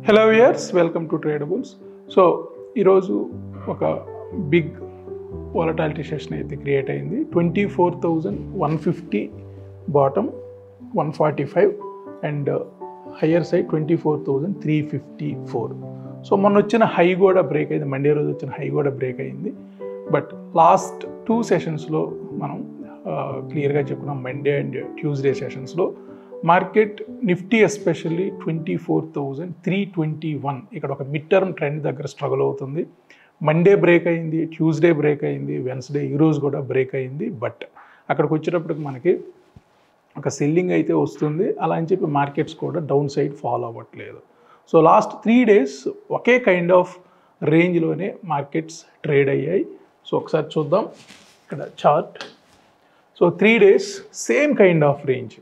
Hello viewers, welcome to Tradables. So ఈరోజు ఒక big volatility session అయితే క్రియేట్ అయింది. 24,150 bottom 145 and higher side 24,354. So మొన్న వచ్చిన హై కూడా బ్రేక్ అయింది, మండే రోజు వచ్చిన హై కూడా బ్రేక్ అయింది. బట్ లాస్ట్ 2 సెషన్స్లో మనం క్లియర్గా చెప్పుకున్నాం. మండే అండ్ ట్యూస్డే సెషన్స్లో మార్కెట్ నిఫ్టీ ఎస్పెషల్లీ 24,321 ఇక్కడ ఒక మిడ్ టర్మ్ ట్రెండ్ దగ్గర స్ట్రగుల్ అవుతుంది. మండే బ్రేక్ అయింది, ట్యూస్డే బ్రేక్ అయింది, వెన్స్డే ఈరోజు కూడా బ్రేక్ అయింది. బట్ అక్కడికి వచ్చేటప్పటికి మనకి ఒక సెల్లింగ్ అయితే వస్తుంది. అలా అని చెప్పి మార్కెట్స్ కూడా డౌన్ సైడ్ ఫాలో అవ్వట్లేదు. సో లాస్ట్ 3 days ఒకే కైండ్ ఆఫ్ రేంజ్లోనే మార్కెట్స్ ట్రేడ్ అయ్యాయి. సో ఒకసారి చూద్దాం ఇక్కడ chart. So 3 days same kind of range.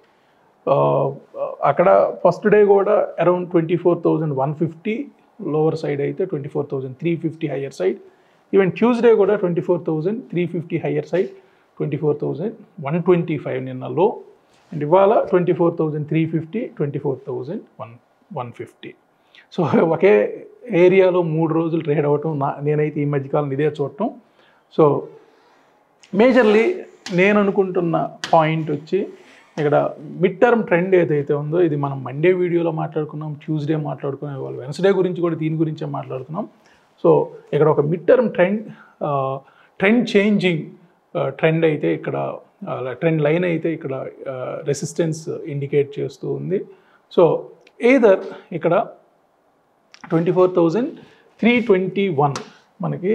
అక్కడ ఫస్ట్ డే కూడా అరౌండ్ 24,150 లోవర్ సైడ్ అయితే 24,350 హయ్యర్ సైడ్. ఈవెన్ ట్యూస్డే కూడా 24,350 హయ్యర్ సైడ్, 24,125 నిన్న లో. అండ్ ఇవాళ 24,350, 24,150. సో ఒకే ఏరియాలో 3 రోజులు ట్రేడ్ అవ్వటం నేనైతే ఈ మధ్యకాలం ఇదే చూడటం. సో మేజర్లీ నేను అనుకుంటున్న పాయింట్ వచ్చి ఇక్కడ మిడ్ టర్మ్ ట్రెండ్ ఏదైతే ఉందో ఇది మనం మండే వీడియోలో మాట్లాడుకున్నాం, ట్యూస్డే మాట్లాడుకున్నాం, ఇవాళ వెన్స్డే గురించి కూడా దీని గురించే మాట్లాడుకున్నాం. సో ఇక్కడ ఒక mid term trend changing trend అయితే ఇక్కడ ట్రెండ్ లైన్ అయితే ఇక్కడ రెసిస్టెన్స్ ఇండికేట్ చేస్తూ ఉంది. సో ఎయిదర్ ఇక్కడ 24,321 మనకి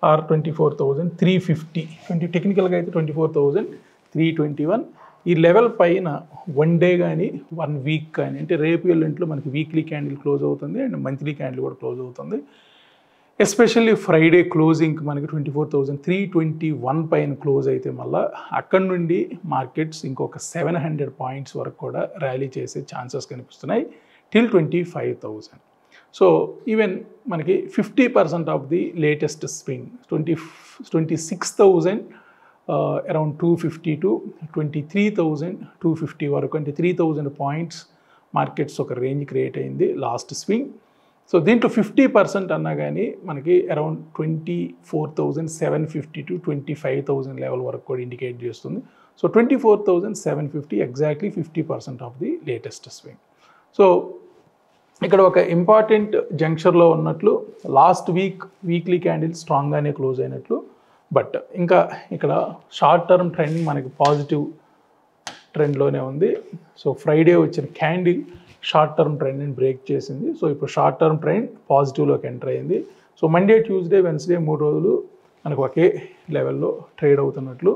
ఆర్ 24,350, టెక్నికల్గా అయితే 24,321 ఈ లెవెల్ పైన 1 డే కానీ 1 వీక్ కానీ, అంటే రేపు ఎల్లుంట్లో మనకి వీక్లీ క్యాండిల్ క్లోజ్ అవుతుంది అండ్ మంత్లీ క్యాండిల్ కూడా క్లోజ్ అవుతుంది. ఎస్పెషల్లీ ఫ్రైడే క్లోజింగ్ మనకి 24,321 పైన క్లోజ్ అయితే మళ్ళీ అక్కడి నుండి మార్కెట్స్ ఇంకొక 700 పాయింట్స్ వరకు కూడా ర్యాలీ చేసే ఛాన్సెస్ కనిపిస్తున్నాయి టిల్ 25,000. సో ఈవెన్ మనకి 50% of the latest swing 26,000 around 250 to 23,250 వరకు, అంటే 3,000 పాయింట్స్ మార్కెట్స్ ఒక రేంజ్ క్రియేట్ అయింది లాస్ట్ స్వింగ్. సో దీంట్లో 50% అన్నా కానీ మనకి అరౌండ్ 24,750 to 25,000 లెవెల్ వరకు కూడా ఇండికేట్ చేస్తుంది. So 24,750 exactly 50% of the latest swing. So ఇక్కడ ఒక ఇంపార్టెంట్ జంక్షన్లో ఉన్నట్లు లాస్ట్ వీక్లీ క్యాండిల్ స్ట్రాంగ్గానే క్లోజ్ అయినట్లు. బట్ ఇంకా ఇక్కడ షార్ట్ టర్మ్ ట్రెండ్ మనకి పాజిటివ్ ట్రెండ్లోనే ఉంది. సో ఫ్రైడే వచ్చిన క్యాండిల్ షార్ట్ టర్మ్ ట్రెండ్ని బ్రేక్ చేసింది. సో ఇప్పుడు షార్ట్ టర్మ్ ట్రెండ్ పాజిటివ్లోకి ఎంటర్ అయింది. సో మండే, ట్యూస్డే, వెన్స్డే 3 రోజులు మనకు ఒకే లెవెల్లో ట్రేడ్ అవుతున్నట్లు.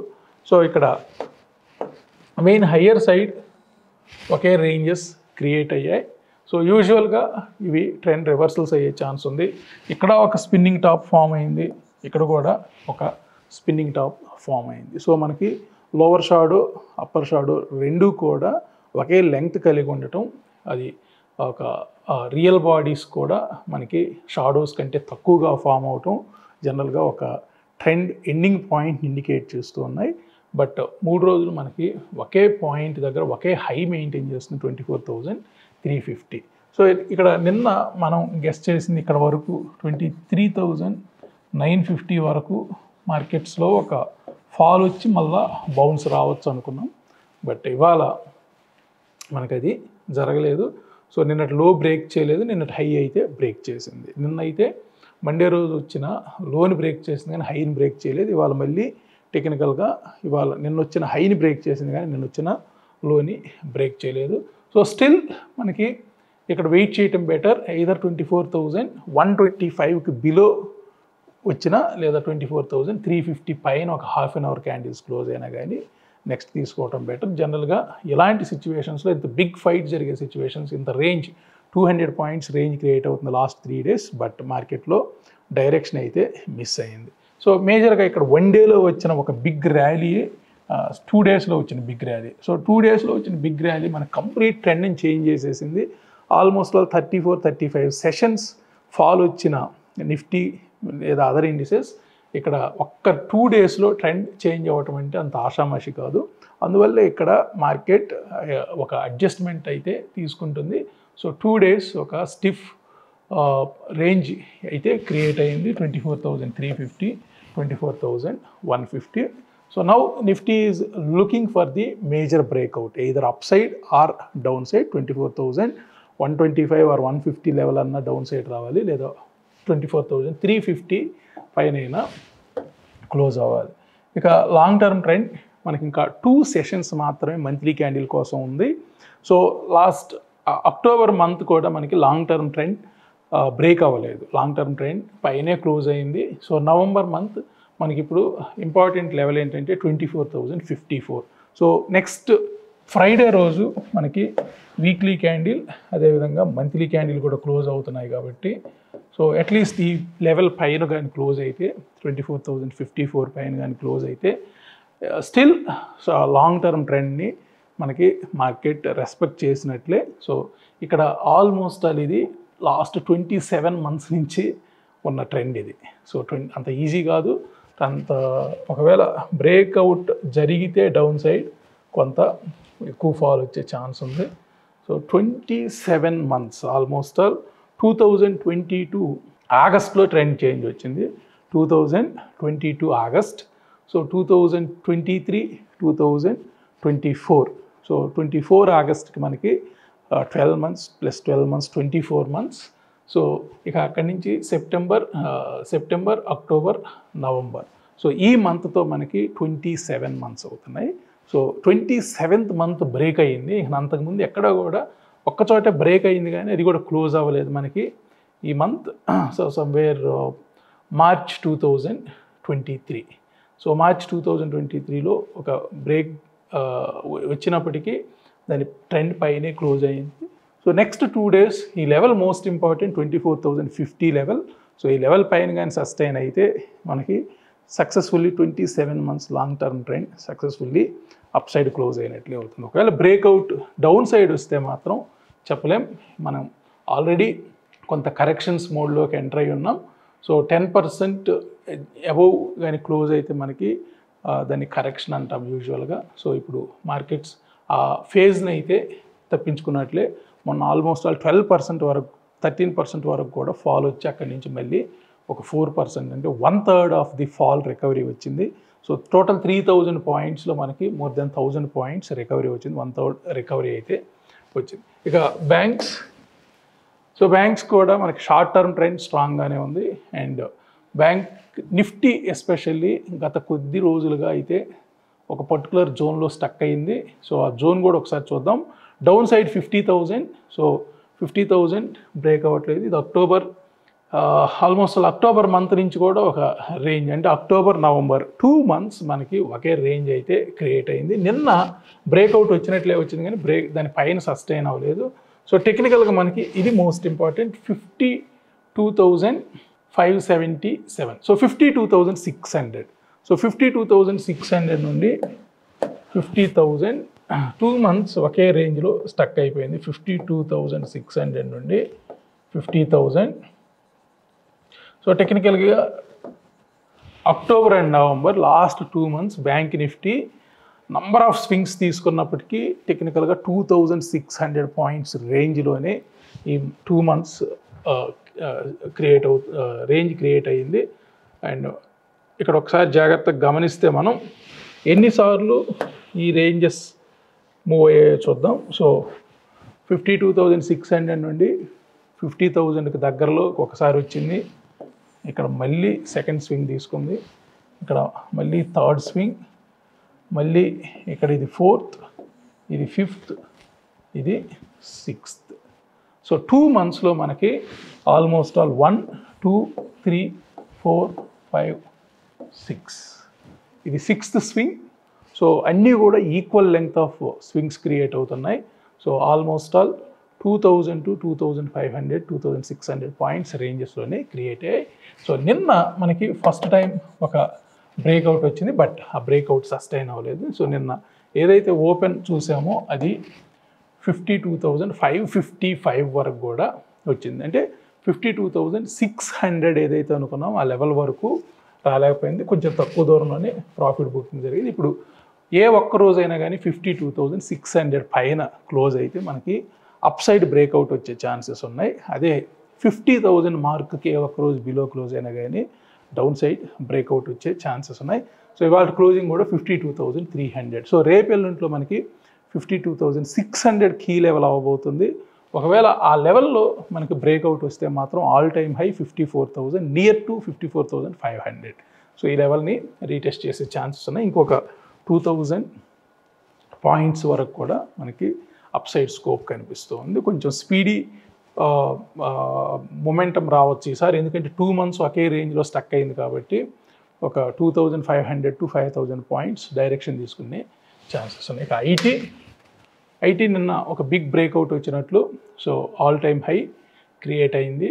సో ఇక్కడ మెయిన్ హయ్యర్ సైడ్ ఒకే రేంజెస్ క్రియేట్ అయ్యాయి. సో యూజువల్గా ఇవి ట్రెండ్ రివర్సల్స్ అయ్యే ఛాన్స్ ఉంది. ఇక్కడ ఒక స్పిన్నింగ్ టాప్ ఫామ్ అయింది, ఇక్కడ కూడా ఒక స్పిన్నింగ్ టాప్ ఫామ్ అయింది. సో మనకి లోవర్ షాడో, అప్పర్ షాడో రెండూ కూడా ఒకే లెంగ్త్ కలిగి ఉండటం, అది ఒక రియల్ బాడీస్ కూడా మనకి షాడోస్ కంటే తక్కువగా ఫామ్ అవటం జనరల్గా ఒక ట్రెండ్ ఎండింగ్ పాయింట్ ఇండికేట్ చేస్తూ ఉన్నాయి. బట్ 3 రోజులు మనకి ఒకే పాయింట్ దగ్గర ఒకే హై మెయింటైన్ చేస్తుంది 24,350. సో ఇక్కడ నిన్న మనం గెస్ చేసింది ఇక్కడ వరకు 23,950 వరకు మార్కెట్స్లో ఒక ఫాల్ వచ్చి మళ్ళీ బౌన్స్ రావచ్చు అనుకున్నాం. బట్ ఇవాళ మనకు అది జరగలేదు. సో నిన్నటి లో బ్రేక్ చేయలేదు, నిన్నటి హై అయితే బ్రేక్ చేసింది. నిన్న అయితే మండే రోజు వచ్చిన లోని బ్రేక్ చేసింది కానీ హైని బ్రేక్ చేయలేదు. ఇవాళ మళ్ళీ టెక్నికల్గా ఇవాళ నిన్న వచ్చిన హైని బ్రేక్ చేసింది కానీ నిన్న వచ్చిన లోని బ్రేక్ చేయలేదు. సో స్టిల్ మనకి ఇక్కడ వెయిట్ చేయటం బెటర్. ఐదర్ 24,125కి బిలో వచ్చినా లేదా 24,350 పైన ఒక half an hour candles close అయినా కానీ నెక్స్ట్ తీసుకోవటం బెటర్. జనరల్గా ఇలాంటి సిచ్యువేషన్స్లో ఇంత బిగ్ ఫైట్ జరిగే సిచ్యువేషన్స్, ఇంత రేంజ్ 200 పాయింట్స్ రేంజ్ క్రియేట్ అవుతుంది లాస్ట్ 3 days. బట్ మార్కెట్లో డైరెక్షన్ అయితే మిస్ అయింది. సో మేజర్గా ఇక్కడ 1 డేలో వచ్చిన ఒక బిగ్ ర్యాలీ 2 డేస్లో వచ్చిన బిగ్ ర్యాలీ. సో 2 డేస్లో వచ్చిన బిగ్ ర్యాలీ మన కంప్లీట్ ట్రెండ్ని చేంజ్ చేసేసింది. ఆల్మోస్ట్ 34-35 సెషన్స్ ఫాల్ వచ్చిన నిఫ్టీ లేదా అదర్ ఇండిసెస్ ఇక్కడ ఒక్క 2 డేస్లో ట్రెండ్ చేంజ్ అవ్వటం అంటే అంత ఆషామాషి కాదు. అందువల్ల ఇక్కడ మార్కెట్ ఒక అడ్జస్ట్మెంట్ అయితే తీసుకుంటుంది. సో 2 డేస్ ఒక స్టిఫ్ రేంజ్ అయితే క్రియేట్ అయింది 24,350, 24,150. So now Nifty is looking for the major breakout, either upside or downside. 24,125 or 150 level అన్న downside రావాలి, లేదా 24,350 పైన క్లోజ్ అవ్వాలి. ఇక లాంగ్ టర్మ్ ట్రెండ్ మనకి ఇంకా 2 సెషన్స్ మాత్రమే మంత్లీ క్యాండిల్ కోసం ఉంది. సో లాస్ట్ అక్టోబర్ మంత్ కూడా మనకి లాంగ్ టర్మ్ ట్రెండ్ బ్రేక్ అవ్వలేదు, లాంగ్ టర్మ్ ట్రెండ్ పైనే క్లోజ్ అయింది. సో నవంబర్ మంత్ మనకి ఇప్పుడు ఇంపార్టెంట్ లెవెల్ ఏంటంటే 24,054. సో నెక్స్ట్ ఫ్రైడే రోజు మనకి వీక్లీ క్యాండిల్ అదేవిధంగా మంత్లీ క్యాండిల్ కూడా క్లోజ్ అవుతున్నాయి కాబట్టి సో అట్లీస్ట్ ఈ లెవెల్ పైన కానీ క్లోజ్ అయితే 24,054 పైన కానీ క్లోజ్ అయితే స్టిల్ లాంగ్ టర్మ్ ట్రెండ్ని మనకి మార్కెట్ రెస్పెక్ట్ చేసినట్లే. సో ఇక్కడ ఆల్మోస్ట్ ఇది లాస్ట్ 27 మంత్స్ నుంచి ఉన్న ట్రెండ్ ఇది. సో అంత ఈజీ కాదు, అంత ఒకవేళ బ్రేక్అవుట్ జరిగితే డౌన్ సైడ్ కొంత ఎక్కువ ఫాల్ వచ్చే ఛాన్స్ ఉంది. సో 27 మంత్స్ ఆల్మోస్ట్ 2022 ఆగస్ట్లో ట్రెండ్ చేంజ్ వచ్చింది, 2022 ఆగస్ట్. సో 2023, 2024. సో 24 ఆగస్ట్కి మనకి 12 months plus 12 months 24 months. So ఇక అక్కడి నుంచి సెప్టెంబర్, అక్టోబర్, నవంబర్. సో ఈ మంత్తో మనకి 27 మంత్స్ అవుతున్నాయి. సో 27th మంత్ బ్రేక్ అయ్యింది. అంతకుముందు ఎక్కడ కూడా ఒక్కచోట బ్రేక్ అయ్యింది కానీ అది కూడా క్లోజ్ అవ్వలేదు మనకి ఈ month. So somewhere March 2023. So March 2023లో ఒక బ్రేక్ వచ్చినప్పటికీ దాని ట్రెండ్ పైనే క్లోజ్ అయ్యింది. సో నెక్స్ట్ 2 డేస్ ఈ level most important 24,050 level. So ఈ లెవెల్ పైన కానీ సస్టైన్ అయితే మనకి successfully 27 months long term trend successfully up side close అయినట్లే అవుతుంది. ఒకవేళ బ్రేక్అవుట్ డౌన్ సైడ్ వస్తే మాత్రం చెప్పలేం, మనం ఆల్రెడీ కొంత కరెక్షన్స్ మోడ్లోకి ఎంటర్ అయి ఉన్నాం. సో 10% అబోవ్ కానీ క్లోజ్ అయితే మనకి దాన్ని కరెక్షన్ అంటాం యూజువల్గా. సో ఇప్పుడు మార్కెట్స్ ఆ ఫేజ్ని అయితే తప్పించుకున్నట్లే. మొన్న ఆల్మోస్ట్ 12% వరకు 13% వరకు కూడా ఫాల్ వచ్చి అక్కడి నుంచి మళ్ళీ ఒక 4% అంటే 1/3 ఆఫ్ ది ఫాల్ రికవరీ వచ్చింది. సో టోటల్ 3,000 పాయింట్స్లో మనకి మోర్ దెన్ 1,000 పాయింట్స్ రికవరీ వచ్చింది, 1/3 రికవరీ అయితే వచ్చింది. ఇక బ్యాంక్స్. సో బ్యాంక్స్ కూడా మనకి షార్ట్ టర్మ్ ట్రెండ్ స్ట్రాంగ్గానే ఉంది. అండ్ బ్యాంక్ నిఫ్టీ ఎస్పెషల్లీ గత కొద్ది రోజులుగా అయితే ఒక పర్టికులర్ జోన్లో స్టక్ అయింది. సో ఆ జోన్ కూడా ఒకసారి చూద్దాం. Down side 50,000. సో 50,000 బ్రేక్ అవ్వట్లేదు. ఇది అక్టోబర్ ఆల్మోస్ట్ అక్టోబర్ మంత్ నుంచి కూడా ఒక రేంజ్, అంటే అక్టోబర్, నవంబర్ 2 మంత్స్ మనకి ఒకే రేంజ్ అయితే క్రియేట్ అయింది. నిన్న బ్రేక్అవుట్ వచ్చినట్లే వచ్చింది కానీ దాని పైన సస్టైన్ అవ్వలేదు. సో టెక్నికల్గా మనకి ఇది మోస్ట్ ఇంపార్టెంట్ 52,577. సో 52,600. సో 52,600 నుండి 50,000 2 మంత్స్ ఒకే రేంజ్లో స్టక్ అయిపోయింది. 52,600 నుండి 50,000. సో టెక్నికల్గా October and November last 2 months bank Nifty number of swings తీసుకున్నప్పటికీ టెక్నికల్గా 2,600 పాయింట్స్ రేంజ్లోనే ఈ 2 మంత్స్ రేంజ్ క్రియేట్ అయ్యింది. అండ్ ఇక్కడ ఒకసారి జాగ్రత్తగా గమనిస్తే మనం ఎన్నిసార్లు ఈ రేంజెస్ మూవ్ అయ్యాయో చూద్దాం. సో 52,600 నుండి 50,000కి దగ్గరలో ఒకసారి వచ్చింది. ఇక్కడ మళ్ళీ సెకండ్ స్వింగ్ తీసుకుంది, ఇక్కడ మళ్ళీ థర్డ్ స్వింగ్, మళ్ళీ ఇక్కడ ఇది 4th, ఇది 5th, ఇది 6th. సో 2 మంత్స్లో మనకి ఆల్మోస్ట్ 1, 2, 3, 4, 5, 6 ఇది 6th స్వింగ్. సో అన్నీ కూడా equal length of swings create అవుతున్నాయి. సో ఆల్మోస్ట్ 2,000 to 2,500, 2,600 పాయింట్స్ రేంజెస్లోనే క్రియేట్ అయ్యాయి. సో నిన్న మనకి ఫస్ట్ టైం ఒక బ్రేక్అవుట్ వచ్చింది, బట్ ఆ బ్రేక్అవుట్ సస్టైన్ అవ్వలేదు. సో నిన్న ఏదైతే ఓపెన్ చూసామో అది 52,555 వరకు కూడా వచ్చింది. అంటే 52,600 ఏదైతే అనుకున్నామో ఆ లెవెల్ వరకు రాలేకపోయింది, కొంచెం తక్కువ దూరంలోనే ప్రాఫిట్ బుకింగ్ జరిగింది. ఇప్పుడు ఏ ఒక్క రోజైనా కానీ 52,600 పైన క్లోజ్ అయితే మనకి అప్ సైడ్ బ్రేక్అవుట్ వచ్చే ఛాన్సెస్ ఉన్నాయి. అదే 50,000 మార్క్కి ఒకరోజు బిలో క్లోజ్ అయినా కానీ డౌన్ సైడ్ బ్రేక్అవుట్ వచ్చే ఛాన్సెస్ ఉన్నాయి. సో ఇవాళ క్లోజింగ్ కూడా 52,300. సో రేపు ఎల్లుంట్లో మనకి 52,600 కీ లెవెల్ అవ్వబోతుంది. ఒకవేళ ఆ లెవెల్లో మనకి బ్రేక్అవుట్ వస్తే మాత్రం all time high 54,000, near to 54,500. So ఈ లెవెల్ని రీటెస్ట్ చేసే ఛాన్సెస్ ఉన్నాయి. ఇంకొక 2,000 పాయింట్స్ వరకు కూడా మనకి అప్ సైడ్ స్కోప్ కనిపిస్తుంది. కొంచెం స్పీడీ మొమెంటం రావచ్చు ఈసారి, ఎందుకంటే 2 months ఒకే రేంజ్లో స్టక్ అయింది కాబట్టి ఒక 2,500 to 5,000 పాయింట్స్ డైరెక్షన్ తీసుకునే ఛాన్సెస్ ఉన్నాయి. ఇక ఐటీ నిన్న ఒక బిగ్ బ్రేక్అవుట్ వచ్చినట్లు, so all time high create అయింది.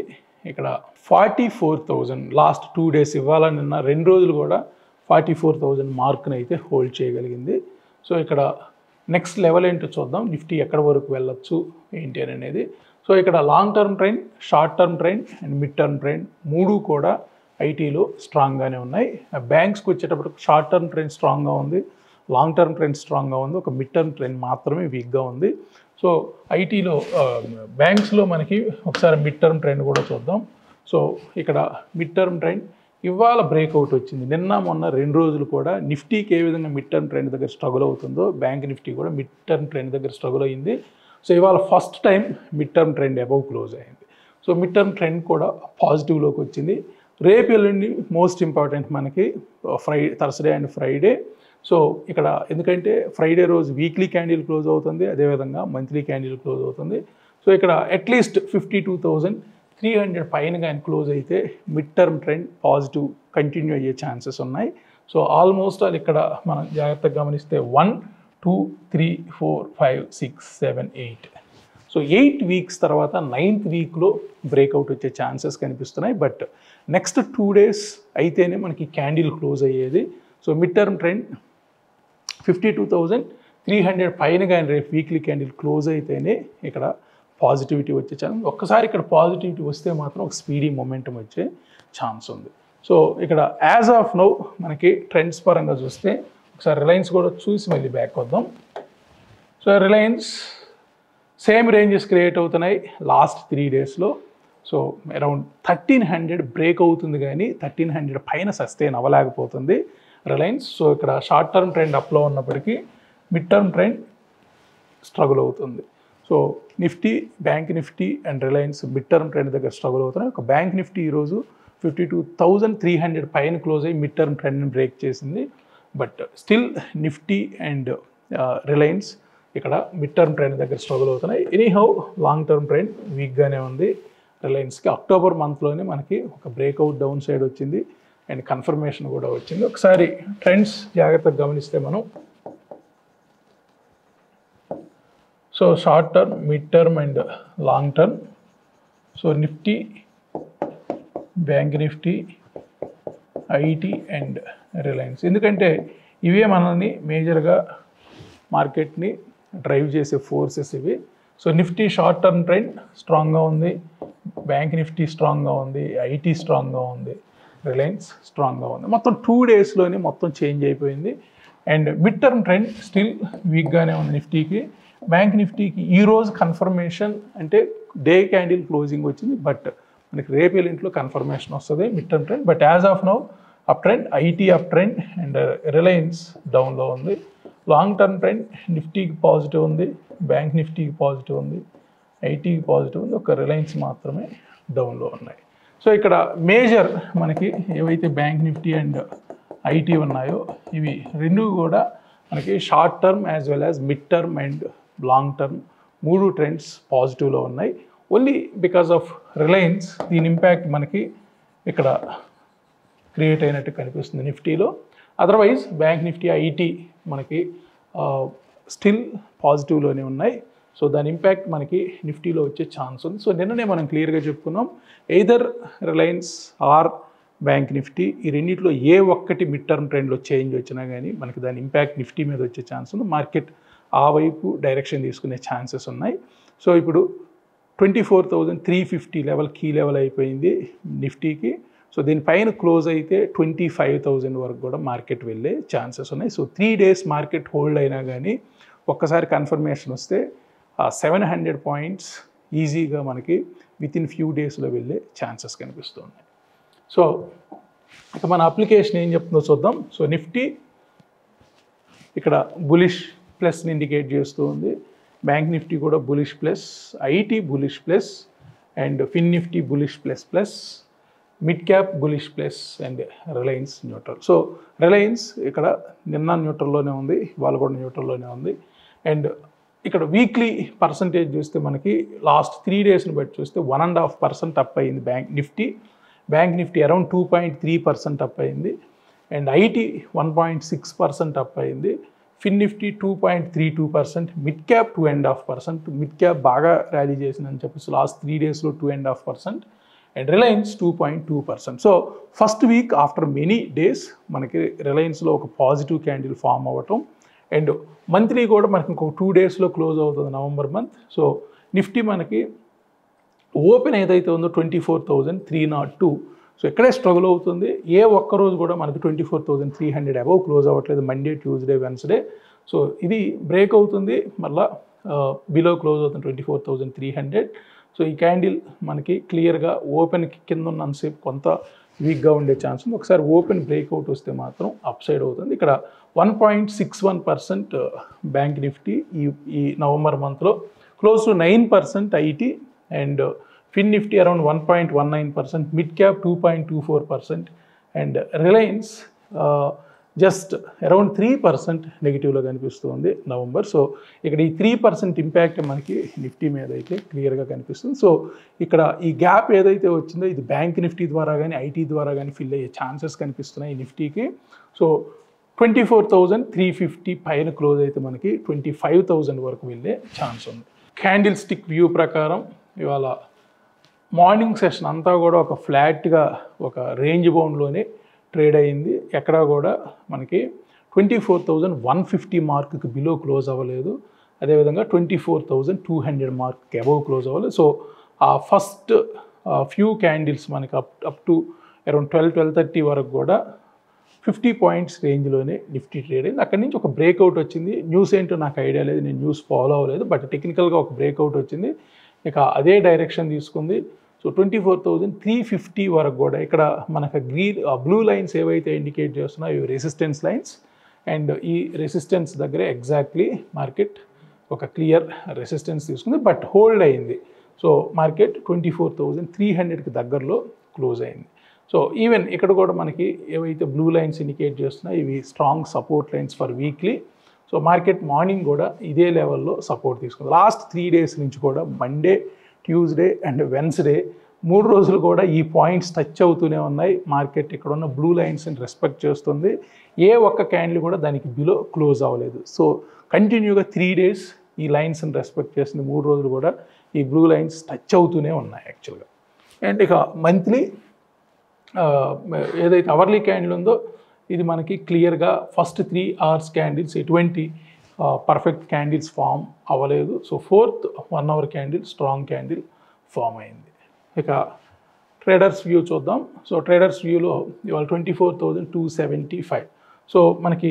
ఇక్కడ 44,000 లాస్ట్ 2 days, ఇవాళ నిన్న 2 రోజులు కూడా 44,000 మార్క్ని అయితే హోల్డ్ చేయగలిగింది. సో ఇక్కడ నెక్స్ట్ లెవెల్ ఏంటో చూద్దాం, నిఫ్టీ ఎక్కడ వరకు వెళ్ళొచ్చు ఏంటి అనేది. సో ఇక్కడ long term trend, short term trend and mid term trend 3 కూడా ఐటీలో స్ట్రాంగ్గానే ఉన్నాయి. బ్యాంక్స్కి వచ్చేటప్పటికి షార్ట్ టర్మ్ ట్రెండ్ స్ట్రాంగ్గా ఉంది, లాంగ్ టర్మ్ ట్రెండ్ స్ట్రాంగ్గా ఉంది, ఒక మిడ్ టర్మ్ ట్రెండ్ మాత్రమే వీక్గా ఉంది. సో ఐటీలో బ్యాంక్స్లో మనకి ఒకసారి మిడ్ టర్మ్ ట్రెండ్ కూడా చూద్దాం. సో ఇక్కడ మిడ్ టర్మ్ ట్రెండ్ ఇవాళ బ్రేక్అవుట్ వచ్చింది. నిన్న మొన్న 2 రోజులు కూడా నిఫ్టీకి ఏ విధంగా మిడ్ టర్మ్ ట్రెండ్ దగ్గర స్ట్రగుల్ అవుతుందో బ్యాంక్ నిఫ్టీ కూడా మిడ్ టర్మ్ ట్రెండ్ దగ్గర స్ట్రగుల్ అయింది. సో ఇవాళ first time mid term trend above close అయింది. సో మిడ్ టర్మ్ ట్రెండ్ కూడా పాజిటివ్లోకి వచ్చింది. రేపు ఎల్లుండి మోస్ట్ ఇంపార్టెంట్ మనకి థర్స్డే అండ్ ఫ్రైడే. సో ఇక్కడ ఎందుకంటే ఫ్రైడే రోజు వీక్లీ క్యాండిల్ క్లోజ్ అవుతుంది, అదేవిధంగా మంత్లీ క్యాండిల్ క్లోజ్ అవుతుంది. సో ఇక్కడ అట్లీస్ట్ 52,300 పైన కానీ క్లోజ్ అయితే mid term trend positive continue అయ్యే ఛాన్సెస్ ఉన్నాయి. సో ఆల్మోస్ట్ ఆల్ ఇక్కడ మనం జాగ్రత్తగా గమనిస్తే 1, 2, 3, 4, 5, 6, 7, 8. సో 8 weeks తర్వాత 9th weekలో బ్రేక్అవుట్ వచ్చే ఛాన్సెస్ కనిపిస్తున్నాయి. బట్ నెక్స్ట్ 2 days అయితేనే మనకి క్యాండిల్ క్లోజ్ అయ్యేది. సో మిడ్ టర్మ్ ట్రెండ్ 52,300 పైన కానీ రేపు వీక్లీ క్యాండిల్ క్లోజ్ అయితేనే ఇక్కడ పాజిటివిటీ వచ్చే ఛాన్స్. ఒక్కసారి ఇక్కడ పాజిటివిటీ వస్తే మాత్రం ఒక స్పీడీ మొమెంటం వచ్చే ఛాన్స్ ఉంది. సో ఇక్కడ యాజ్ ఆఫ్ నౌ మనకి ట్రెండ్స్ పరంగా చూస్తే ఒకసారి రిలయన్స్ కూడా చూసి మళ్ళీ బ్యాక్ వద్దాం. So Reliance same ranges create అవుతున్నాయి లాస్ట్ 3 daysలో. సో అరౌండ్ 1,300 బ్రేక్ అవుతుంది కానీ 1,300 పైన సస్టైన్ అవ్వలేకపోతుంది రిలయన్స్. సో ఇక్కడ షార్ట్ టర్మ్ ట్రెండ్ అప్లో ఉన్నప్పటికీ మిడ్ టర్మ్ ట్రెండ్ స్ట్రగుల్ అవుతుంది. So Nifty, bank Nifty and Reliance mid term trend దగ్గర స్ట్రగుల్ అవుతున్నాయి. ఒక బ్యాంక్ నిఫ్టీ ఈరోజు 52,300 పైన క్లోజ్ అయ్యి మిడ్ టర్మ్ ట్రెండ్ని బ్రేక్ చేసింది. But still Nifty and Reliance ఇక్కడ మిడ్ టర్మ్ ట్రెండ్ దగ్గర స్ట్రగుల్ అవుతున్నాయి. ఎనీహౌ లాంగ్ టర్మ్ ట్రెండ్ వీక్గానే ఉంది రిలయన్స్కి. అక్టోబర్ మంత్లోనే మనకి ఒక బ్రేక్అవుట్ డౌన్ సైడ్ వచ్చింది అండ్ కన్ఫర్మేషన్ కూడా వచ్చింది. ఒకసారి ట్రెండ్స్ జాగ్రత్తగా గమనిస్తే మనం, so short term, mid term and long term. So Nifty, bank Nifty, IT and Reliance, ఎందుకంటే ఇవే మనల్ని మేజర్గా మార్కెట్ని డ్రైవ్ చేసే ఫోర్సెస్ ఇవి. So Nifty short term trend స్ట్రాంగ్గా ఉంది, బ్యాంక్ నిఫ్టీ స్ట్రాంగ్గా ఉంది, ఐటీ స్ట్రాంగ్గా ఉంది, రిలయన్స్ స్ట్రాంగ్గా ఉంది. మొత్తం 2 daysలోనే మొత్తం చేంజ్ అయిపోయింది. And mid term trend still వీక్గానే ఉంది నిఫ్టీకి. బ్యాంక్ నిఫ్టీకి ఈరోజు కన్ఫర్మేషన్ అంటే డే క్యాండిల్ క్లోజింగ్ వచ్చింది, బట్ మనకి రేపు ఎల్లుంట్లో కన్ఫర్మేషన్ వస్తుంది mid term trend. But as of now up trend, IT up trend and Reliance డౌన్లో ఉంది. లాంగ్ టర్మ్ ట్రెండ్ నిఫ్టీకి పాజిటివ్ ఉంది, బ్యాంక్ నిఫ్టీకి పాజిటివ్ ఉంది, ఐటీకి పాజిటివ్ ఉంది, ఒక రిలయన్స్ మాత్రమే డౌన్లో ఉన్నాయి. సో ఇక్కడ మేజర్ మనకి ఏవైతే బ్యాంక్ నిఫ్టీ అండ్ ఐటీ ఉన్నాయో ఇవి 2 కూడా మనకి short term as well as mid term and long term 3 trends పాజిటివ్లో ఉన్నాయి. ఓన్లీ బికాస్ ఆఫ్ రిలయన్స్ దీని ఇంపాక్ట్ మనకి ఇక్కడ క్రియేట్ అయినట్టు కనిపిస్తుంది నిఫ్టీలో. అదర్వైజ్ బ్యాంక్ నిఫ్టీ, ఐటీ మనకి స్టిల్ పాజిటివ్లోనే ఉన్నాయి. సో దాని ఇంపాక్ట్ మనకి నిఫ్టీలో వచ్చే ఛాన్స్ ఉంది. సో నిన్ననే మనం క్లియర్గా చెప్పుకున్నాం, either Reliance or bank Nifty ఈ రెండింటిలో ఏ ఒక్కటి మిడ్ టర్మ్ ట్రెండ్లో చేంజ్ వచ్చినా కానీ మనకి దాని ఇంపాక్ట్ నిఫ్టీ మీద వచ్చే ఛాన్స్ ఉంది. మార్కెట్ ఆ వైపు డైరెక్షన్ తీసుకునే ఛాన్సెస్ ఉన్నాయి. సో ఇప్పుడు 24,350 లెవెల్ కీ లెవెల్ అయిపోయింది నిఫ్టీకి. సో దీనిపైన క్లోజ్ అయితే 25,000 వరకు కూడా మార్కెట్ వెళ్ళే ఛాన్సెస్ ఉన్నాయి. సో 3 days మార్కెట్ హోల్డ్ అయినా కానీ ఒక్కసారి కన్ఫర్మేషన్ వస్తే 700 పాయింట్స్ ఈజీగా మనకి వితిన్ ఫ్యూ డేస్లో వెళ్ళే ఛాన్సెస్ కనిపిస్తున్నాయి. సో ఇక మన అప్లికేషన్ ఏం చెప్తుందో చూద్దాం. సో నిఫ్టీ ఇక్కడ బులిష్ ప్లస్ని ఇండికేట్ చేస్తూ ఉంది. బ్యాంక్ నిఫ్టీ కూడా bullish plus, IT bullish plus, and Fin Nifty bullish plus plus, mid cap bullish plus, and Reliance neutral. So Reliance ఇక్కడ నిన్న న్యూట్రల్లోనే ఉంది, ఇవాళ కూడా న్యూట్రల్లోనే ఉంది. అండ్ ఇక్కడ వీక్లీ పర్సంటేజ్ చూస్తే మనకి లాస్ట్ 3 డేస్ని బట్టి చూస్తే 1.5% అప్ అయింది బ్యాంక్ నిఫ్టీ అరౌండ్ 2.3% అప్ అయింది. అండ్ ఐటీ 1.6% అప్ అయింది. Fin Nifty 2.32%, mid cap 2.5%. Mid cap బాగా ర్యాలీ చేసిందని చెప్పేసి లాస్ట్ 3 డేస్లో 2.5%. And Reliance 2.2%. So first week after many days మనకి రిలయన్స్లో ఒక పాజిటివ్ క్యాండిల్ ఫామ్ అవ్వటం. అండ్ మంత్లీ కూడా మనకి ఇంకొక 2 డేస్లో క్లోజ్ అవుతుంది నవంబర్ మంత్. సో నిఫ్టీ మనకి ఓపెన్ ఏదైతే ఉందో 24,302. సో ఇక్కడే స్ట్రగుల్ అవుతుంది. ఏ ఒక్కరోజు కూడా మనకి 24,300 అబవ్ క్లోజ్ అవ్వట్లేదు, మండే, ట్యూస్డే, వెన్స్డే. సో ఇది బ్రేక్ అవుతుంది, మళ్ళీ బిలో క్లోజ్ అవుతుంది 24,300. సో ఈ క్యాండిల్ మనకి క్లియర్గా ఓపెన్కి కింద ఉన్నంతసేపు కొంత వీక్గా ఉండే ఛాన్స్ ఉంది. ఒకసారి ఓపెన్ బ్రేక్అవుట్ వస్తే మాత్రం అప్ సైడ్ అవుతుంది. ఇక్కడ 1.61% బ్యాంక్ నిఫ్టీ ఈ నవంబర్ మంత్లో, close to 9% IT, and Fin Nifty around 1.19%, mid cap 2.24%, and Reliance just around 3% నెగిటివ్లో కనిపిస్తుంది నవంబర్. సో ఇక్కడ ఈ 3% ఇంపాక్ట్ మనకి నిఫ్టీ మీద అయితే క్లియర్గా కనిపిస్తుంది. సో ఇక్కడ ఈ గ్యాప్ ఏదైతే వచ్చిందో ఇది బ్యాంక్ నిఫ్టీ ద్వారా కానీ ఐటీ ద్వారా కానీ ఫిల్ అయ్యే ఛాన్సెస్ కనిపిస్తున్నాయి ఈ నిఫ్టీకి. సో 24,350 పైన క్లోజ్ అయితే మనకి 25,000 వరకు వెళ్ళే ఛాన్స్ ఉంది. క్యాండిల్ స్టిక్ వ్యూ ప్రకారం ఇవాళ మార్నింగ్ సెషన్ అంతా కూడా ఒక ఫ్లాట్గా ఒక రేంజ్ బౌండ్లోనే ట్రేడ్ అయ్యింది. ఎక్కడా కూడా మనకి 24,150 మార్క్కి బిలో క్లోజ్ అవ్వలేదు, అదేవిధంగా 24,200 మార్క్కి అబవ్ క్లోజ్ అవ్వలేదు. సో ఆ ఫస్ట్ ఫ్యూ క్యాండిల్స్ మనకి అప్ టు అరౌండ్ 12-12:30 వరకు కూడా 50 పాయింట్స్ రేంజ్లోనే నిఫ్టీ ట్రేడ్ అయింది. అక్కడి నుంచి ఒక బ్రేక్అవుట్ వచ్చింది. న్యూస్ ఏంటో నాకు ఐడియా లేదు, నేను న్యూస్ ఫాలో అవ్వలేదు, బట్ టెక్నికల్గా ఒక బ్రేక్అవుట్ వచ్చింది, ఇక అదే డైరెక్షన్ తీసుకుంది. సో 24,350 వరకు కూడా ఇక్కడ మనకు బ్లూ లైన్స్ ఏవైతే ఇండికేట్ చేస్తున్నాయో ఇవి రెసిస్టెన్స్ లైన్స్. అండ్ ఈ రెసిస్టెన్స్ దగ్గరే ఎగ్జాక్ట్లీ మార్కెట్ ఒక క్లియర్ రెసిస్టెన్స్ తీసుకుంది, బట్ హోల్డ్ అయింది. సో మార్కెట్ 24,300కి దగ్గరలో క్లోజ్ అయింది. సో ఈవెన్ ఇక్కడ కూడా మనకి ఏవైతే బ్లూ లైన్స్ ఇండికేట్ చేస్తున్నాయో ఇవి strong support lines for weekly. So market morning కూడా ఇదే లెవెల్లో సపోర్ట్ తీసుకుంది. లాస్ట్ 3 డేస్ నుంచి కూడా మండే, ట్యూస్డే అండ్ వెన్స్డే 3 రోజులు కూడా ఈ పాయింట్స్ టచ్ అవుతూనే ఉన్నాయి. మార్కెట్ ఇక్కడ ఉన్న బ్లూ లైన్స్ని రెస్పెక్ట్ చేస్తుంది, ఏ ఒక్క క్యాండిల్ కూడా దానికి బిలో క్లోజ్ అవ్వలేదు. సో కంటిన్యూగా 3 డేస్ ఈ లైన్స్ని రెస్పెక్ట్ చేస్తుంది, 3 రోజులు కూడా ఈ బ్లూ లైన్స్ టచ్ అవుతూనే ఉన్నాయి యాక్చువల్గా. అండ్ ఇక మంత్లీ ఏదైతే అవర్లీ క్యాండిల్ ఉందో ఇది మనకి క్లియర్గా ఫస్ట్ 3 అవర్స్ క్యాండిల్స్ ఎటువంటి పర్ఫెక్ట్ క్యాండిల్స్ ఫామ్ అవ్వలేదు. So 4th 1 hour candle strong candle form అయింది. ఇక ట్రేడర్స్ వ్యూ చూద్దాం. సో ట్రేడర్స్ వ్యూలో ఇవాళ 24,275. సో మనకి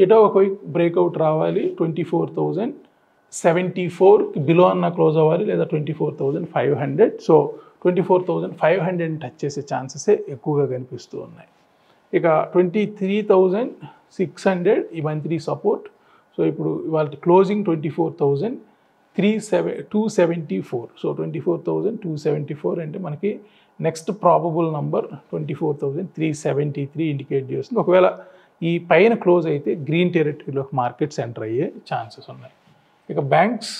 ఎటో ఒక బ్రేక్అవుట్ రావాలి, 24,074కి బిలో అన్న క్లోజ్ అవ్వాలి, లేదా 24,500. సో 24,500 టచ్ చేసే ఛాన్సెసే ఎక్కువగా కనిపిస్తూ ఉన్నాయి. ఇక 23,600 ఈ మంత్లీ సపోర్ట్. సో ఇప్పుడు ఇవాళ క్లోజింగ్ 24,274. సో 24,274 అంటే మనకి నెక్స్ట్ ప్రాబబుల్ నంబర్ 24,373 ఇండికేట్ చేస్తుంది. ఒకవేళ ఈ పైన క్లోజ్ అయితే గ్రీన్ టెరిటరీలోకి మార్కెట్స్ ఎంటర్ అయ్యే ఛాన్సెస్ ఉన్నాయి. ఇక బ్యాంక్స్,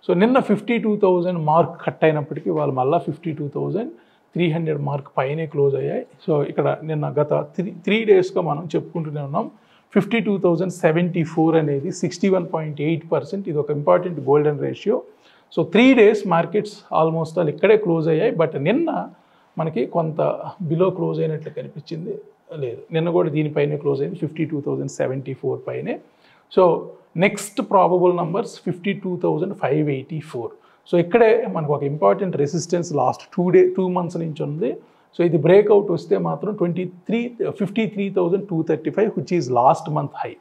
సో నిన్న 52,000 మార్క్ కట్ అయినప్పటికీ వాళ్ళు మళ్ళీ 52,300 మార్క్ పైనే క్లోజ్ అయ్యాయి. సో ఇక్కడ నిన్న గత 3 డేస్గా మనం చెప్పుకుంటూనే ఉన్నాం 52,074 అనేది 61.8%. ఇది ఒక important golden ratio. So 3 days markets almost all ఇక్కడే క్లోజ్ అయ్యాయి, బట్ నిన్న మనకి కొంత బిలో క్లోజ్ అయినట్లు కనిపించింది. లేదు, నిన్న కూడా దీనిపైనే క్లోజ్ అయింది 52,074 పైనే. So next probable numbers 52,584. So ఇక్కడే మనకు ఒక ఇంపార్టెంట్ రెసిస్టెన్స్ లాస్ట్ 2 మంత్స్ నుంచి ఉంది. సో ఇది బ్రేక్అవుట్ వస్తే మాత్రం 53,235 which is lost month high.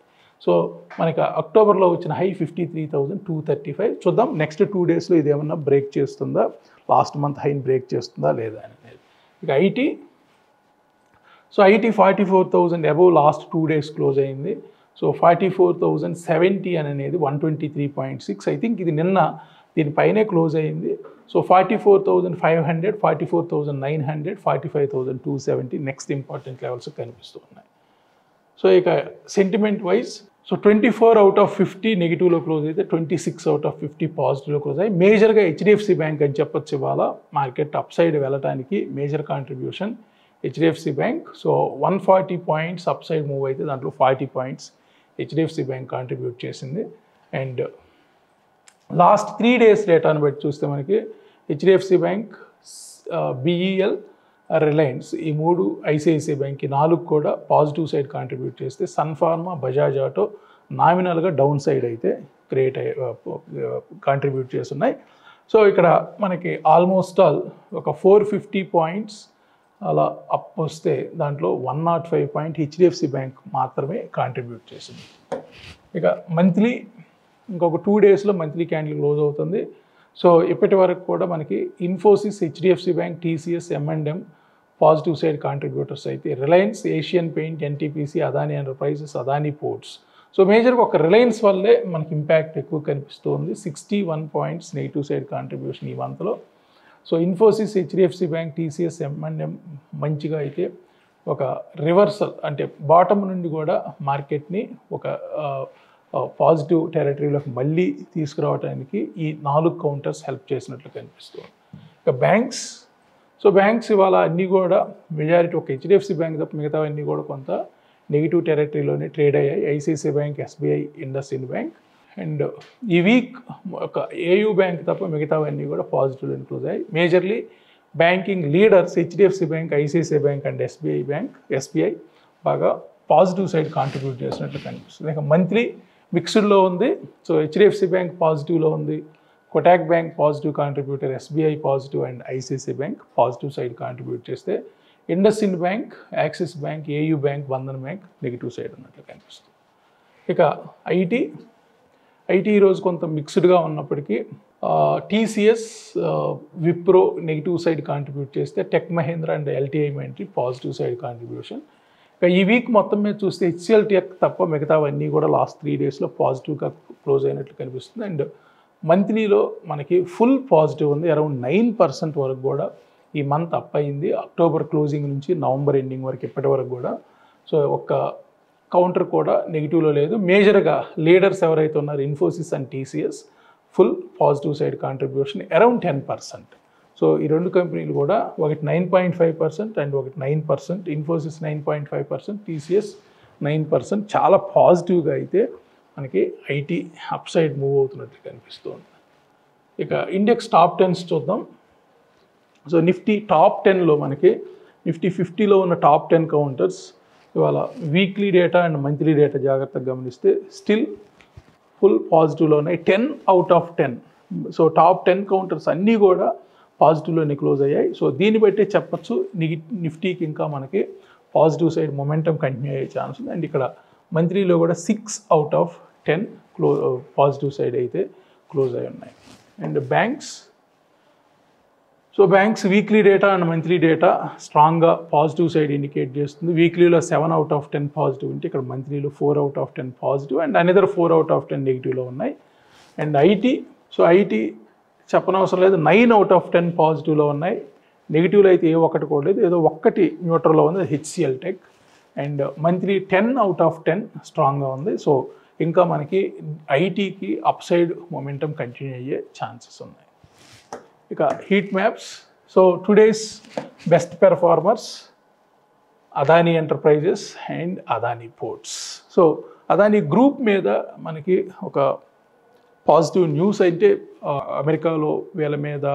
So మనకి అక్టోబర్లో వచ్చిన హై 53,235. చూద్దాం నెక్స్ట్ 2 డేస్లో ఇది ఏమన్నా బ్రేక్ చేస్తుందా, లాస్ట్ మంత్ హైని బ్రేక్ చేస్తుందా లేదా అనేది. ఇక IT, so IT 44,000 above last 2 days close అయింది. సో 44,070 అనేది 123.6. ఐ థింక్ ఇది నిన్న దీనిపైనే క్లోజ్ అయింది. సో 44,500, 44,900, 45,270 నెక్స్ట్ ఇంపార్టెంట్ లెవెల్స్ కనిపిస్తూ ఉన్నాయి. సో ఇక sentiment wise, so 24 out of 50 నెగిటివ్లో క్లోజ్ అయితే 26 అవుట్ ఆఫ్ 50 పాజిటివ్లో క్లోజ్ అయ్యి మేజర్గా హెచ్డిఎఫ్సి బ్యాంక్ అని చెప్పొచ్చు. ఇవాళ మార్కెట్ అప్ సైడ్ వెళ్ళడానికి major contribution HDFC bank. So 140 points up side move అయితే దాంట్లో 40 పాయింట్స్ హెచ్డిఎఫ్సి బ్యాంక్ కాంట్రిబ్యూట్ చేసింది. అండ్ లాస్ట్ 3 డేస్ డేటాను బట్టి చూస్తే మనకి హెచ్డిఎఫ్సి బ్యాంక్, బిఈఎల్, రిలయన్స్ ఈ 3, ఐసిఐసిఐ బ్యాంక్ ఈ 4 కూడా పాజిటివ్ సైడ్ కాంట్రిబ్యూట్ చేస్తే సన్ ఫార్మా, బజాజ్ ఆటో నామినల్గా డౌన్ సైడ్ అయితే కాంట్రిబ్యూట్ చేస్తున్నాయి. సో ఇక్కడ మనకి ఆల్మోస్ట్ ఆల్ ఒక 450 పాయింట్స్ అలా అప్ వస్తే దాంట్లో 105 పాయింట్ హెచ్డిఎఫ్సి బ్యాంక్ మాత్రమే కాంట్రిబ్యూట్ చేసింది. ఇక మంత్లీ ఇంకొక 2 డేస్లో మంత్లీ క్యాండిల్ క్లోజ్ అవుతుంది. సో ఇప్పటి వరకు కూడా మనకి Infosys, HDFC Bank, TCS, M&M positive side contributors అయితే Reliance, Asian Paint, NTPC, Adani Enterprises, Adani Ports. So మేజర్గా ఒక రిలయన్స్ వల్లే మనకి ఇంపాక్ట్ ఎక్కువ కనిపిస్తుంది. 61 పాయింట్స్ నెగిటివ్ సైడ్ కాంట్రిబ్యూషన్ ఈ మంత్లో. So Infosys, HDFC Bank, TCS, M&M మంచిగా అయితే ఒక రివర్సల్ అంటే బాటమ్ నుండి కూడా మార్కెట్ని ఒక పాజిటివ్ టెరిటరీలోకి మళ్ళీ తీసుకురావడానికి ఈ 4 కౌంటర్స్ హెల్ప్ చేసినట్లు కనిపిస్తుంది. ఇక బ్యాంక్స్, సో బ్యాంక్స్ ఇవాళ అన్నీ కూడా మెజారిటీ ఒక హెచ్డిఎఫ్సి బ్యాంక్ తప్ప మిగతావన్నీ కూడా కొంత నెగిటివ్ టెరిటరీలోనే ట్రేడ్ అయ్యాయి. ICICI bank, SBI, IndusInd bank. And ఈ వీక్ ఒక ఏయూ బ్యాంక్ తప్ప మిగతావన్నీ కూడా పాజిటివ్లో క్లోజ్ అయ్యాయి. Majorly banking leaders HDFC bank, ICICI bank and SBI బాగా పాజిటివ్ సైడ్ కాంట్రిబ్యూట్ చేసినట్లు కనిపిస్తుంది. ఇక మంత్లీ మిక్స్డ్లో ఉంది. సో హెచ్డిఎఫ్సి బ్యాంక్ పాజిటివ్లో ఉంది, Kotak Bank positive contributor, SBI positive and ICICI Bank positive side contribute చేస్తే IndusInd Bank, Axis Bank, AU Bank, Bandhan Bank negative side ఉన్నట్లు కనిపిస్తుంది. ఇక ఐటీ ఈరోజు కొంత మిక్స్డ్గా ఉన్నప్పటికీ TCS, Wipro negative side contribute చేస్తే Tech Mahindra and LTI Mindtree positive side contribution. ఇక ఈ వీక్ మొత్తం మీద చూస్తే హెచ్సిఎల్ టెక్ తప్ప మిగతావన్నీ కూడా లాస్ట్ 3 డేస్లో పాజిటివ్గా క్లోజ్ అయినట్లు కనిపిస్తుంది. అండ్ మంత్లీలో మనకి ఫుల్ పాజిటివ్ ఉంది. అరౌండ్ 9% వరకు కూడా ఈ మంత్ అప్ అయింది. అక్టోబర్ క్లోజింగ్ నుంచి నవంబర్ ఎండింగ్ వరకు ఇప్పటి వరకు కూడా. సో ఒక్క కౌంటర్ కూడా నెగిటివ్లో లేదు. మేజర్గా లీడర్స్ ఎవరైతే ఉన్నారో Infosys and TCS full positive side contribution around 10%. So ఈ 2 కంపెనీలు కూడా ఒకటి 9.5% అండ్ ఒకటి 9%. ఇన్ఫోసిస్ 9.5%, టీసీఎస్ 9%. చాలా పాజిటివ్గా అయితే మనకి ఐటీ అప్ సైడ్ మూవ్ అవుతున్నట్టు కనిపిస్తుంది. ఇక ఇండెక్స్ టాప్ 10s చూద్దాం. సో నిఫ్టీ టాప్ 10లో మనకి నిఫ్టీ 50లో ఉన్న టాప్ 10 కౌంటర్స్ ఇవాళ weekly data and monthly data జాగ్రత్తగా గమనిస్తే స్టిల్ ఫుల్ పాజిటివ్లో ఉన్నాయి. 10 out of 10. So top 10 counters అన్నీ కూడా పాజిటివ్లోనే క్లోజ్ అయ్యాయి. సో దీన్ని బట్టే చెప్పచ్చు నిఫ్టీకి ఇంకా మనకి పాజిటివ్ సైడ్ మొమెంటం కంటిన్యూ అయ్యే ఛాన్స్ ఉంది. అండ్ ఇక్కడ మంత్లీలో కూడా 6 అవుట్ ఆఫ్ 10 పాజిటివ్ సైడ్ అయితే క్లోజ్ అయి ఉన్నాయి. And banks, so banks weekly data and monthly data స్ట్రాంగ్గా పాజిటివ్ సైడ్ ఇండికేట్ చేస్తుంది. వీక్లీలో 7 అవుట్ ఆఫ్ 10 పాజిటివ్ ఉంటే ఇక్కడ మంత్లీలో 4 out of 10 positive and another 4 out of 10 నెగిటివ్లో ఉన్నాయి. అండ్ ఐటీ, సో ఐటీ చెప్పనవసరం లేదు, 9 అవుట్ ఆఫ్ 10 పాజిటివ్లో ఉన్నాయి. నెగిటివ్లో అయితే ఏ ఒక్కటి కూడా లేదు, ఏదో ఒక్కటి న్యూట్రల్లో ఉంది, HCl tech. And monthly 10 out of 10 స్ట్రాంగ్గా ఉంది. సో ఇంకా మనకి ఐటీకి అప్ సైడ్ మొమెంటం కంటిన్యూ అయ్యే ఛాన్సెస్ ఉన్నాయి. ఇక heat maps, so today's best performers Adani enterprises and Adani Ports. So Adani group మీద మనకి ఒక పాజిటివ్ న్యూస్ అంటే అమెరికాలో వీళ్ళ మీద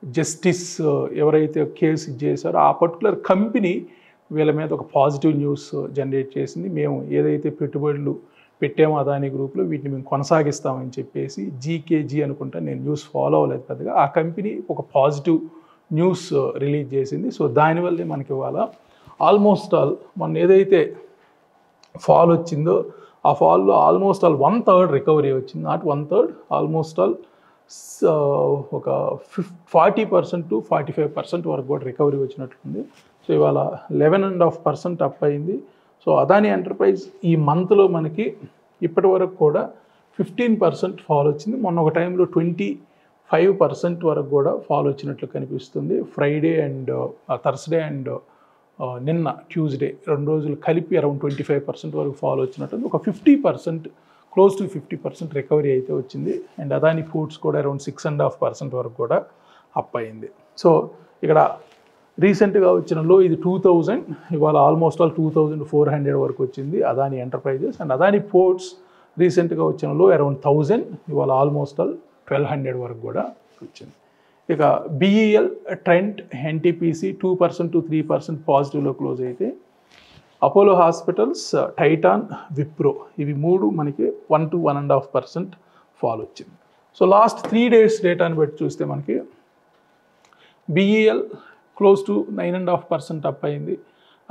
జస్టిస్ ఎవరైతే కేసు చేశారో ఆ పర్టికులర్ కంపెనీ వీళ్ళ మీద ఒక పాజిటివ్ న్యూస్ జనరేట్ చేసింది. మేము ఏదైతే పెట్టుబడులు పెట్టామో అదానీ గ్రూప్లో వీటిని మేము కొనసాగిస్తామని చెప్పేసి జీకేజీ అనుకుంటా, నేను న్యూస్ ఫాలో అవ్వలేదు పెద్దగా, ఆ కంపెనీ ఒక పాజిటివ్ న్యూస్ రిలీజ్ చేసింది. సో దానివల్లే మనకి ఇవాళ ఆల్మోస్ట్ ఆల్ మొన్న ఏదైతే ఫాల్ వచ్చిందో ఆ ఫాల్లో ఆల్మోస్ట్ ఆల్ 1/3 రికవరీ వచ్చింది. నాట్ 1/3, ఆల్మోస్ట్ ఆల్ ఒక 40% to 45% వరకు కూడా రికవరీ వచ్చినట్లుంది. సో ఇవాళ 11.5% అప్ అయింది. సో అదాని ఎంటర్ప్రైజ్ ఈ మంత్లో మనకి ఇప్పటి వరకు కూడా 15% ఫాల్ వచ్చింది. మొన్న ఒక టైంలో 25% వరకు కూడా ఫాల్ వచ్చినట్లు కనిపిస్తుంది. ఫ్రైడే అండ్ థర్స్డే అండ్ నిన్న ట్యూస్డే 2 రోజులు కలిపి అరౌండ్ 25% వరకు ఫాల్ వచ్చినట్టుంది. ఒక 50%, క్లోజ్ టు 50% రికవరీ అయితే వచ్చింది. అండ్ అదాని ఫుడ్స్ కూడా అరౌండ్ 6.5% వరకు కూడా అప్ అయింది. సో ఇక్కడ రీసెంట్గా వచ్చిన లో ఇది 2000, ఇవాళ ఆల్మోస్ట్ ఆల్ 2400 వరకు వచ్చింది Adani enterprises. And Adani ports రీసెంట్గా వచ్చిన లో అరౌండ్ 1000, ఇవాళ ఆల్మోస్ట్ ఆల్ 1200 వరకు కూడా వచ్చింది. ఇక బిఈఎల్, ట్రెంట్, ఎన్టీపీసీ 2% to 3% పాజిటివ్లో క్లోజ్ అయితే అపోలో హాస్పిటల్స్, టైటాన్, విప్రో ఇవి 3 మనకి 1 to 1.5% ఫాల్ వచ్చింది. సో లాస్ట్ 3 days డేటాని బట్టి చూస్తే మనకి బిఈఎల్ క్లోజ్ టు 9.5% అప్ అయింది.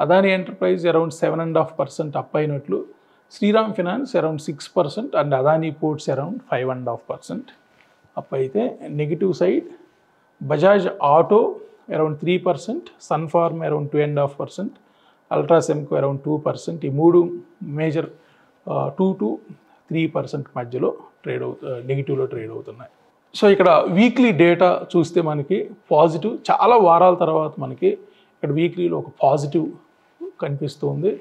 అదాని ఎంటర్ప్రైజ్ అరౌండ్ 7.5% అప్ అయినట్లు, Shriram Finance around 6% and Adani Ports around 5.5% up అయితే. Negative side Bajaj Auto around 3%, Sun Pharma around 2.5%, UltraCemCo around 2%. ఈ 3 మేజర్ 2 to 3% మధ్యలో నెగిటివ్లో ట్రేడ్ అవుతున్నాయి. సో ఇక్కడ వీక్లీ డేటా చూస్తే మనకి పాజిటివ్, చాలా వారాల తర్వాత మనకి ఇక్కడ వీక్లీలో ఒక పాజిటివ్ కనిపిస్తుంది.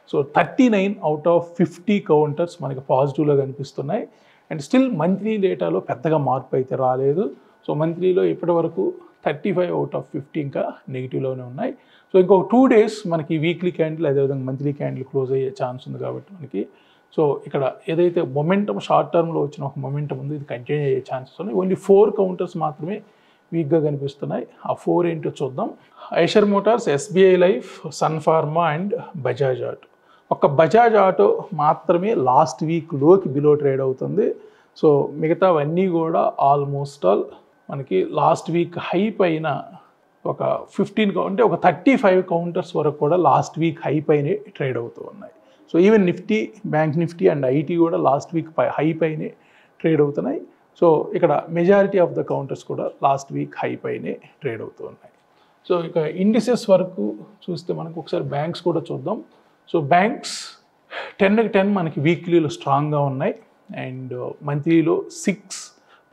సో 39 out of 50 కౌంటర్స్ మనకి పాజిటివ్లో కనిపిస్తున్నాయి. అండ్ స్టిల్ మంత్లీ డేటాలో పెద్దగా మార్పు అయితే రాలేదు. సో మంత్లీలో ఇప్పటి వరకు 35 out of 50 ఇంకా నెగిటివ్లోనే ఉన్నాయి. సో ఇంకొక 2 days మనకి వీక్లీ క్యాండిల్ అదేవిధంగా మంత్లీ క్యాండిల్ క్లోజ్ అయ్యే ఛాన్స్ ఉంది కాబట్టి మనకి సో ఇక్కడ ఏదైతే మొమెంటం షార్ట్ టర్మ్లో వచ్చిన ఒక మొమెంటం ఉంది, ఇది కంటిన్యూ అయ్యే ఛాన్సెస్ ఉన్నాయి. ఓన్లీ 4 కౌంటర్స్ మాత్రమే వీక్గా కనిపిస్తున్నాయి. ఆ 4 ఏంటో చూద్దాం. Eicher Motors, SBI Life, Sun Pharma and Bajaj Auto. ఒక బజాజ్ ఆటో మాత్రమే లాస్ట్ వీక్లోకి బిలో ట్రేడ్ అవుతుంది. సో మిగతావన్నీ కూడా ఆల్మోస్ట్ ఆల్ మనకి లాస్ట్ వీక్ హై పైన ఒక 15 అంటే ఒక 35 కౌంటర్స్ వరకు కూడా లాస్ట్ వీక్ హై పైనే ట్రేడ్ అవుతూ ఉన్నాయి. So even Nifty, bank Nifty and IT కూడా లాస్ట్ వీక్ హై పైనే ట్రేడ్ అవుతున్నాయి. సో ఇక్కడ మెజారిటీ ఆఫ్ ద కౌంటర్స్ కూడా లాస్ట్ వీక్ హై పైనే ట్రేడ్ అవుతూ ఉన్నాయి. సో ఇక ఇండిసెస్ వరకు చూస్తే మనకు ఒకసారి బ్యాంక్స్ కూడా చూద్దాం. సో బ్యాంక్స్ 10 మనకి వీక్లీలో స్ట్రాంగ్గా ఉన్నాయి అండ్ మంత్లీలో 6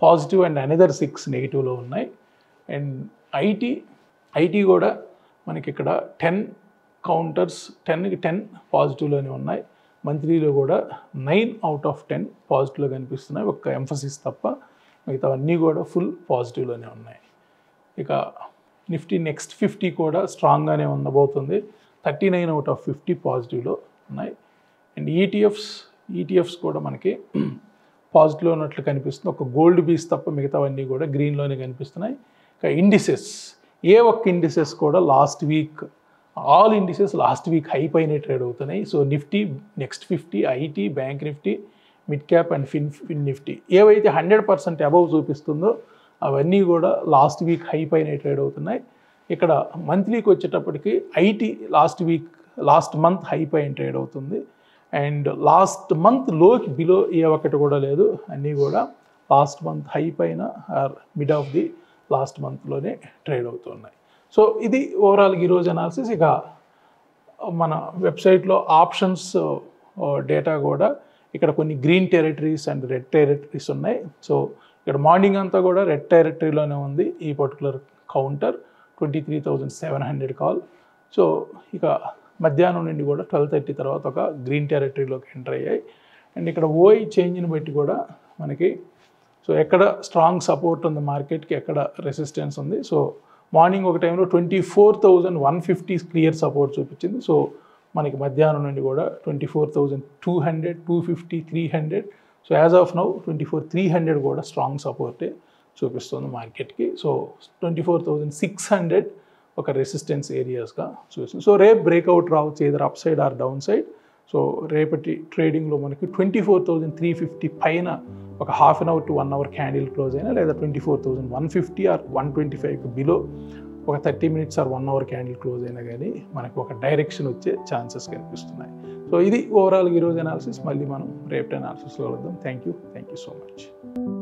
పాజిటివ్ అండ్ అనదర్ 6 నెగిటివ్లో ఉన్నాయి. అండ్ ఐటీ కూడా మనకి ఇక్కడ 10 కౌంటర్స్ 10కి 10 పాజిటివ్లోనే ఉన్నాయి. మంత్లీలో కూడా 9 out of 10 పాజిటివ్లో కనిపిస్తున్నాయి. ఒక్క ఎంఫసిస్ తప్ప మిగతావన్నీ కూడా ఫుల్ పాజిటివ్లోనే ఉన్నాయి. ఇక నిఫ్టీ నెక్స్ట్ 50 కూడా స్ట్రాంగ్గానే ఉండబోతుంది. 39 out of 50 పాజిటివ్లో ఉన్నాయి. అండ్ ఈటీఎఫ్స్ కూడా మనకి పాజిటివ్లో ఉన్నట్లు కనిపిస్తుంది. ఒక గోల్డ్ బీస్ తప్ప మిగతావన్నీ కూడా గ్రీన్లోనే కనిపిస్తున్నాయి. ఇక ఇండిసెస్, ఏ ఒక్క ఇండిసెస్ కూడా last week all indices last week high పైనే ట్రేడ్ అవుతున్నాయి. So Nifty next 50, IT, bank Nifty, mid cap and Fin Nifty ఏవైతే 100% అబవ్ చూపిస్తుందో అవన్నీ కూడా లాస్ట్ వీక్ హై పైనే ట్రేడ్ అవుతున్నాయి. ఇక్కడ మంత్లీకి వచ్చేటప్పటికి ఐటీ లాస్ట్ మంత్ హై పైన ట్రేడ్ అవుతుంది. అండ్ లాస్ట్ మంత్ లోకి బిలో ఏ ఒక్కటి కూడా లేదు, అన్నీ కూడా లాస్ట్ మంత్ హై పైన or mid of the last మంత్లోనే ట్రేడ్ అవుతున్నాయి. సో ఇది ఓవరాల్ ఈరోజు అనాలిసిస్. ఇక మన వెబ్సైట్లో ఆప్షన్స్ డేటా కూడా ఇక్కడ కొన్ని green territories and red territories ఉన్నాయి. సో ఇక్కడ మార్నింగ్ అంతా కూడా రెడ్ టెరిటరీలోనే ఉంది ఈ పర్టికులర్ కౌంటర్ 23,700 కాల్. సో ఇక మధ్యాహ్నం నుండి కూడా 12:30 తర్వాత ఒక గ్రీన్ టెరిటరీలోకి ఎంటర్ అయ్యాయి. అండ్ ఇక్కడ ఓఐ చేంజ్ని బట్టి కూడా మనకి సో ఎక్కడ స్ట్రాంగ్ సపోర్ట్ ఉంది మార్కెట్కి, ఎక్కడ రెసిస్టెన్స్ ఉంది. సో మార్నింగ్ ఒక టైంలో 24,150 క్లియర్ సపోర్ట్ చూపించింది. సో మనకి మధ్యాహ్నం నుండి కూడా 24,200, 250, 300. సో యాజ్ ఆఫ్ నౌ 24,300 కూడా స్ట్రాంగ్ సపోర్టే చూపిస్తుంది మార్కెట్కి. సో 24,600 ఒక రెసిస్టెన్స్ ఏరియాస్గా చూస్తుంది. సో రేపు బ్రేక్అవుట్ రావచ్చు, either up side or down side. So రేపటి ట్రేడింగ్లో మనకి 24,350 పైన ఒక half an hour to 1 hour candle close అయినా, లేదా 24,150 ఆర్ 125కి బిలో ఒక 30 minutes or 1 hour candle close అయినా కానీ మనకు ఒక డైరెక్షన్ వచ్చే ఛాన్సెస్ కనిపిస్తున్నాయి. సో ఇది ఓవరాల్ ఈరోజు అనాలిసిస్. మళ్ళీ మనం రేపటి అనాలిసిస్లో కలుద్దాం. Thank you so much.